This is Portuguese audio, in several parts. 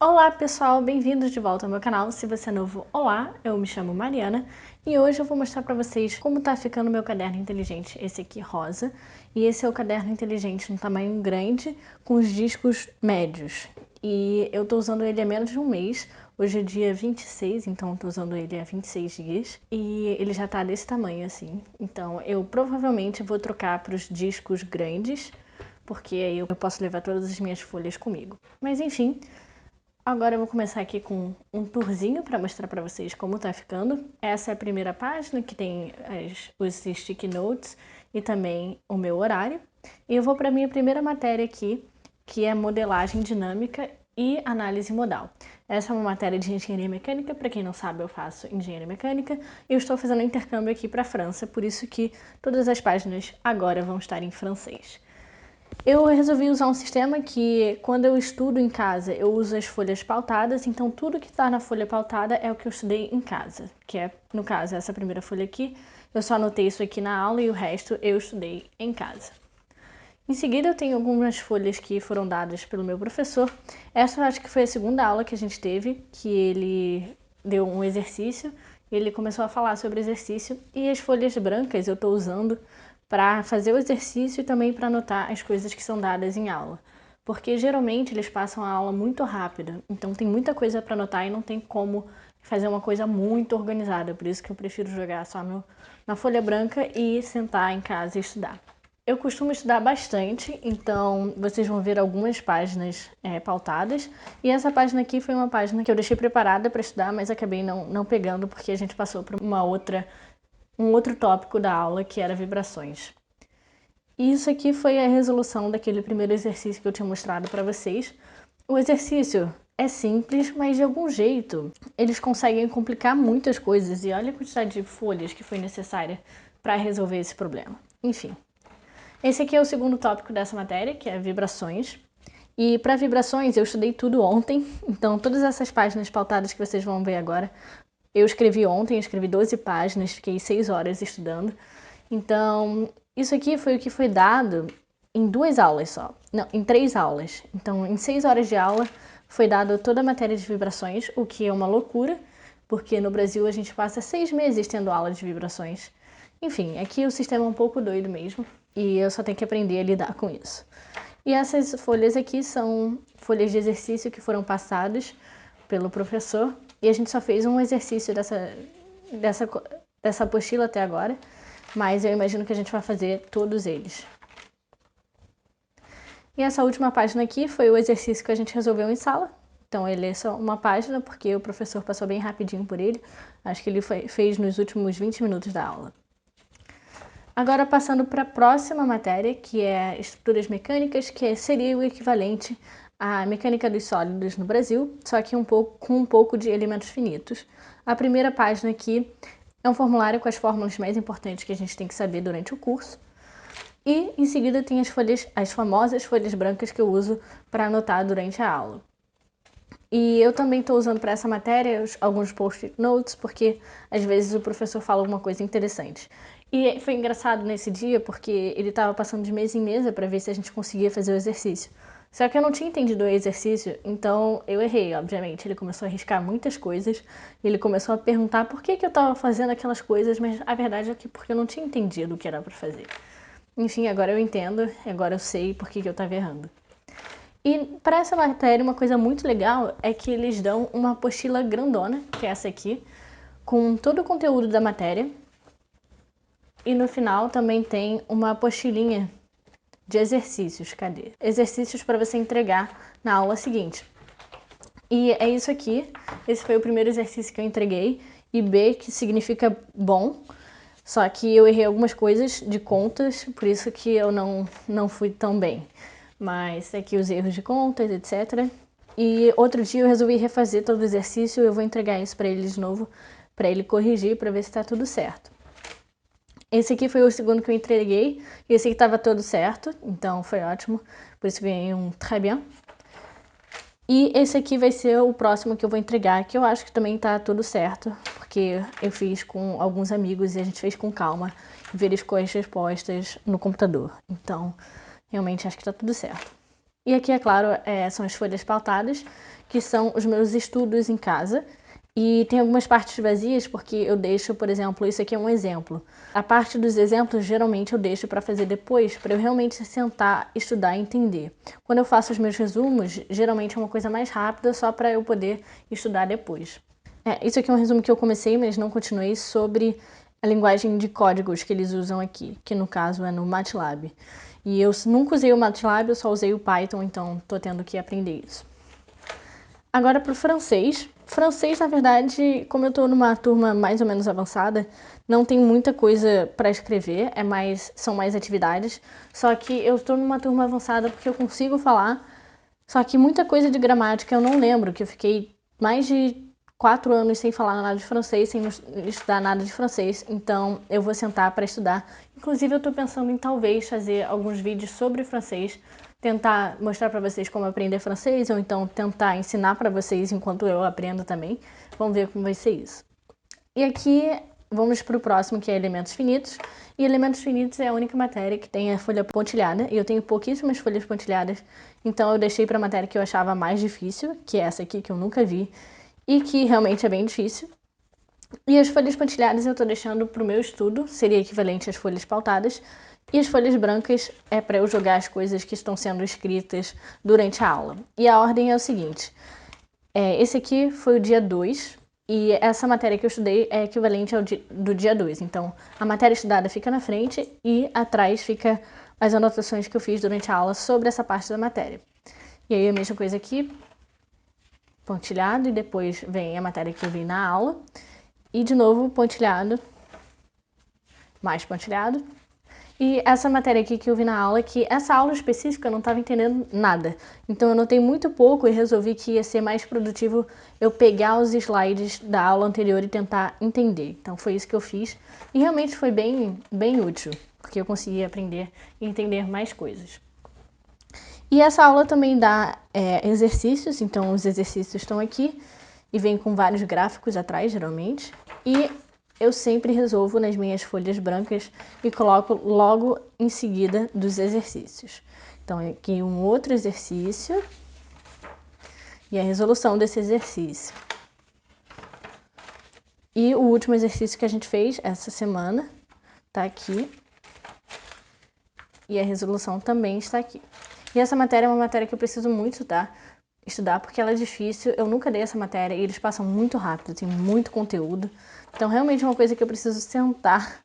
Olá pessoal, bem-vindos de volta ao meu canal. Se você é novo, olá, eu me chamo Mariana e hoje eu vou mostrar pra vocês como tá ficando o meu caderno inteligente, esse aqui rosa, e esse é o caderno inteligente no tamanho grande com os discos médios. E eu tô usando ele há menos de um mês, hoje é dia 26, então eu tô usando ele há 26 dias e ele já tá desse tamanho assim. Então eu provavelmente vou trocar para os discos grandes, porque aí eu posso levar todas as minhas folhas comigo. Mas enfim, agora eu vou começar aqui com um tourzinho para mostrar para vocês como tá ficando. Essa é a primeira página que tem os sticky notes e também o meu horário. E eu vou para a minha primeira matéria aqui, que é modelagem dinâmica e análise modal. Essa é uma matéria de engenharia mecânica, para quem não sabe eu faço engenharia mecânica e eu estou fazendo intercâmbio aqui para a França, por isso que todas as páginas agora vão estar em francês. Eu resolvi usar um sistema que, quando eu estudo em casa, eu uso as folhas pautadas, então tudo que está na folha pautada é o que eu estudei em casa, que é, no caso, essa primeira folha aqui. Eu só anotei isso aqui na aula e o resto eu estudei em casa. Em seguida, eu tenho algumas folhas que foram dadas pelo meu professor. Essa eu acho que foi a segunda aula que a gente teve, que ele deu um exercício, ele começou a falar sobre exercício, e as folhas brancas eu estou usando para fazer o exercício e também para anotar as coisas que são dadas em aula. Porque geralmente eles passam a aula muito rápida, então tem muita coisa para anotar e não tem como fazer uma coisa muito organizada, por isso que eu prefiro jogar só na folha branca e sentar em casa e estudar. Eu costumo estudar bastante, então vocês vão ver algumas páginas pautadas. E essa página aqui foi uma página que eu deixei preparada para estudar, mas acabei não pegando porque a gente passou por um outro tópico da aula, que era vibrações. E isso aqui foi a resolução daquele primeiro exercício que eu tinha mostrado para vocês. O exercício é simples, mas de algum jeito eles conseguem complicar muitas coisas. E olha a quantidade de folhas que foi necessária para resolver esse problema. Enfim. Esse aqui é o segundo tópico dessa matéria, que é vibrações. E para vibrações eu estudei tudo ontem, então todas essas páginas pautadas que vocês vão ver agora, eu escrevi ontem, eu escrevi 12 páginas, fiquei 6 horas estudando. Então, isso aqui foi o que foi dado em 2 aulas só. Não, em 3 aulas. Então, em 6 horas de aula foi dado toda a matéria de vibrações, o que é uma loucura, porque no Brasil a gente passa 6 meses tendo aula de vibrações. Enfim, aqui o sistema é um pouco doido mesmo, e eu só tenho que aprender a lidar com isso. E essas folhas aqui são folhas de exercício que foram passadas pelo professor, e a gente só fez um exercício dessa apostila até agora, mas eu imagino que a gente vai fazer todos eles. E essa última página aqui foi o exercício que a gente resolveu em sala. Então ele é só uma página, porque o professor passou bem rapidinho por ele. Acho que ele fez nos últimos 20 minutos da aula. Agora passando para a próxima matéria, que é estruturas mecânicas, que seria o equivalente à mecânica dos sólidos no Brasil, só que com um pouco de elementos finitos. A primeira página aqui é um formulário com as fórmulas mais importantes que a gente tem que saber durante o curso. E em seguida tem as famosas folhas brancas que eu uso para anotar durante a aula. E eu também estou usando para essa matéria alguns post-it notes, porque às vezes o professor fala alguma coisa interessante. E foi engraçado nesse dia, porque ele estava passando de mesa em mesa para ver se a gente conseguia fazer o exercício. Só que eu não tinha entendido o exercício, então eu errei, obviamente. Ele começou a arriscar muitas coisas, ele começou a perguntar por que eu estava fazendo aquelas coisas, mas a verdade é que porque eu não tinha entendido o que era para fazer. Enfim, agora eu entendo, agora eu sei por que eu estava errando. E para essa matéria, uma coisa muito legal é que eles dão uma apostila grandona, que é essa aqui, com todo o conteúdo da matéria. E no final também tem uma apostilinha de exercícios. Cadê? Exercícios para você entregar na aula seguinte. E é isso aqui. Esse foi o primeiro exercício que eu entreguei. E B, que significa bom. Só que eu errei algumas coisas de contas, por isso que eu não fui tão bem. Mas aqui os erros de contas, etc. E outro dia eu resolvi refazer todo o exercício, eu vou entregar isso para ele de novo, para ele corrigir, para ver se está tudo certo. Esse aqui foi o segundo que eu entreguei, e esse aqui estava todo certo, então foi ótimo, por isso ganhei um très bien. E esse aqui vai ser o próximo que eu vou entregar, que eu acho que também tá tudo certo, porque eu fiz com alguns amigos e a gente fez com calma, verificou as respostas no computador. Então, realmente acho que tá tudo certo. E aqui, é claro, são as folhas pautadas, que são os meus estudos em casa. E tem algumas partes vazias porque eu deixo, por exemplo, isso aqui é um exemplo. A parte dos exemplos, geralmente eu deixo para fazer depois, para eu realmente sentar, estudar e entender. Quando eu faço os meus resumos, geralmente é uma coisa mais rápida, só para eu poder estudar depois. Isso aqui é um resumo que eu comecei, mas não continuei, sobre a linguagem de códigos que eles usam aqui, que no caso é no MATLAB. E eu nunca usei o MATLAB, eu só usei o Python, então tô tendo que aprender isso. Agora para o francês. Francês, na verdade, como eu estou numa turma mais ou menos avançada, não tem muita coisa para escrever, são mais atividades. Só que eu estou numa turma avançada porque eu consigo falar, só que muita coisa de gramática eu não lembro, que eu fiquei mais de 4 anos sem falar nada de francês, sem estudar nada de francês, então eu vou sentar para estudar. Inclusive eu estou pensando em talvez fazer alguns vídeos sobre francês, tentar mostrar para vocês como aprender francês, ou então tentar ensinar para vocês enquanto eu aprendo também. Vamos ver como vai ser isso. E aqui vamos para o próximo, que é elementos finitos. E elementos finitos é a única matéria que tem a folha pontilhada, e eu tenho pouquíssimas folhas pontilhadas, então eu deixei para a matéria que eu achava mais difícil, que é essa aqui, que eu nunca vi, e que realmente é bem difícil. E as folhas pontilhadas eu estou deixando para o meu estudo, seria equivalente às folhas pautadas, e as folhas brancas é para eu jogar as coisas que estão sendo escritas durante a aula. E a ordem é o seguinte, esse aqui foi o dia 2, e essa matéria que eu estudei é equivalente ao do dia 2. Então, a matéria estudada fica na frente e atrás fica as anotações que eu fiz durante a aula sobre essa parte da matéria. E aí a mesma coisa aqui, pontilhado, e depois vem a matéria que eu vi na aula. E de novo, pontilhado, mais pontilhado. E essa matéria aqui que eu vi na aula, que essa aula específica eu não estava entendendo nada. Então eu notei muito pouco e resolvi que ia ser mais produtivo eu pegar os slides da aula anterior e tentar entender. Então foi isso que eu fiz. E realmente foi bem útil, porque eu consegui aprender e entender mais coisas. E essa aula também dá exercícios, então os exercícios estão aqui e vem com vários gráficos atrás, geralmente. E eu sempre resolvo nas minhas folhas brancas e coloco logo em seguida dos exercícios. Então, aqui um outro exercício e a resolução desse exercício. E o último exercício que a gente fez essa semana tá aqui. E a resolução também está aqui. E essa matéria é uma matéria que eu preciso muito estudar porque ela é difícil. Eu nunca dei essa matéria e eles passam muito rápido, tem muito conteúdo. Então, realmente é uma coisa que eu preciso sentar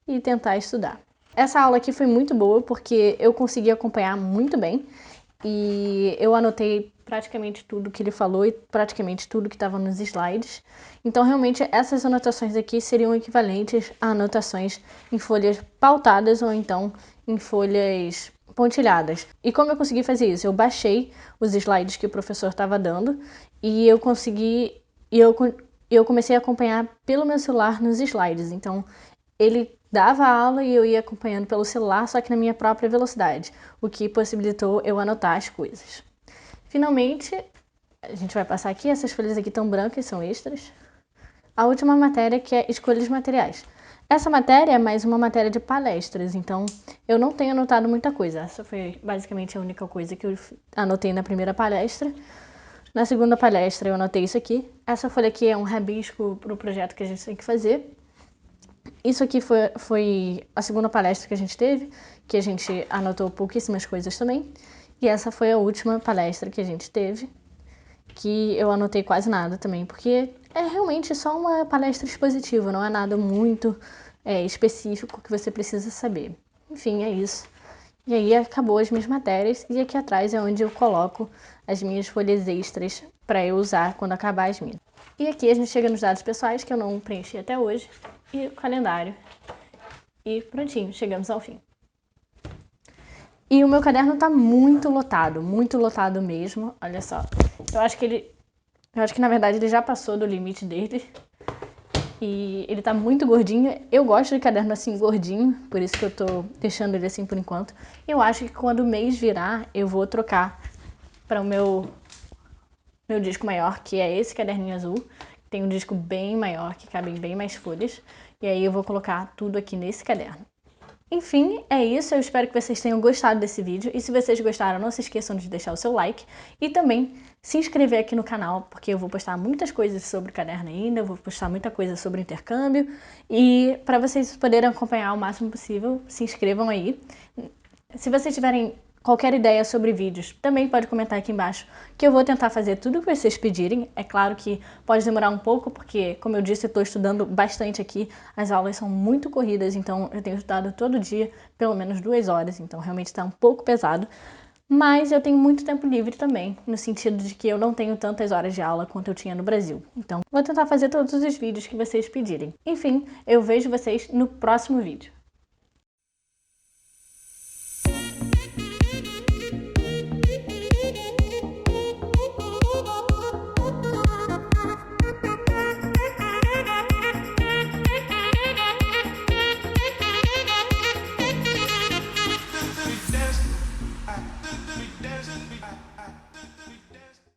e tentar estudar. Essa aula aqui foi muito boa porque eu consegui acompanhar muito bem e eu anotei praticamente tudo que ele falou e praticamente tudo que estava nos slides. Então, realmente, essas anotações aqui seriam equivalentes a anotações em folhas pautadas ou então em folhas pontilhadas. E como eu consegui fazer isso? Eu baixei os slides que o professor estava dando e eu consegui... eu comecei a acompanhar pelo meu celular nos slides. Então, ele dava a aula e eu ia acompanhando pelo celular, só que na minha própria velocidade, o que possibilitou eu anotar as coisas. Finalmente, a gente vai passar aqui, essas folhas aqui estão brancas, são extras. A última matéria, que é escolha de materiais. Essa matéria é mais uma matéria de palestras, então eu não tenho anotado muita coisa. Essa foi basicamente a única coisa que eu anotei na primeira palestra. Na segunda palestra eu anotei isso aqui. Essa folha aqui é um rabisco para o projeto que a gente tem que fazer. Isso aqui foi a segunda palestra que a gente teve, que a gente anotou pouquíssimas coisas também. E essa foi a última palestra que a gente teve, que eu anotei quase nada também, porque é realmente só uma palestra expositiva, não é nada muito específico que você precisa saber. Enfim, é isso. E aí acabou as minhas matérias, e aqui atrás é onde eu coloco as minhas folhas extras para eu usar quando acabar as minhas. E aqui a gente chega nos dados pessoais, que eu não preenchi até hoje, e o calendário. E prontinho, chegamos ao fim. E o meu caderno tá muito lotado mesmo, olha só. Eu acho que na verdade ele já passou do limite dele. E ele tá muito gordinho. Eu gosto de caderno assim gordinho, por isso que eu tô deixando ele assim por enquanto. Eu acho que quando o mês virar, eu vou trocar para o meu disco maior, que é esse caderninho azul. Tem um disco bem maior, que cabem bem mais folhas. E aí eu vou colocar tudo aqui nesse caderno. Enfim, é isso. Eu espero que vocês tenham gostado desse vídeo. E se vocês gostaram, não se esqueçam de deixar o seu like. E também se inscrever aqui no canal, porque eu vou postar muitas coisas sobre o caderno ainda. Eu vou postar muita coisa sobre intercâmbio. E para vocês poderem acompanhar o máximo possível, se inscrevam aí. Se vocês tiverem qualquer ideia sobre vídeos, também pode comentar aqui embaixo, que eu vou tentar fazer tudo o que vocês pedirem. É claro que pode demorar um pouco, porque, como eu disse, eu estou estudando bastante aqui. As aulas são muito corridas, então eu tenho estudado todo dia, pelo menos 2 horas, então realmente está um pouco pesado. Mas eu tenho muito tempo livre também, no sentido de que eu não tenho tantas horas de aula quanto eu tinha no Brasil. Então, vou tentar fazer todos os vídeos que vocês pedirem. Enfim, eu vejo vocês no próximo vídeo.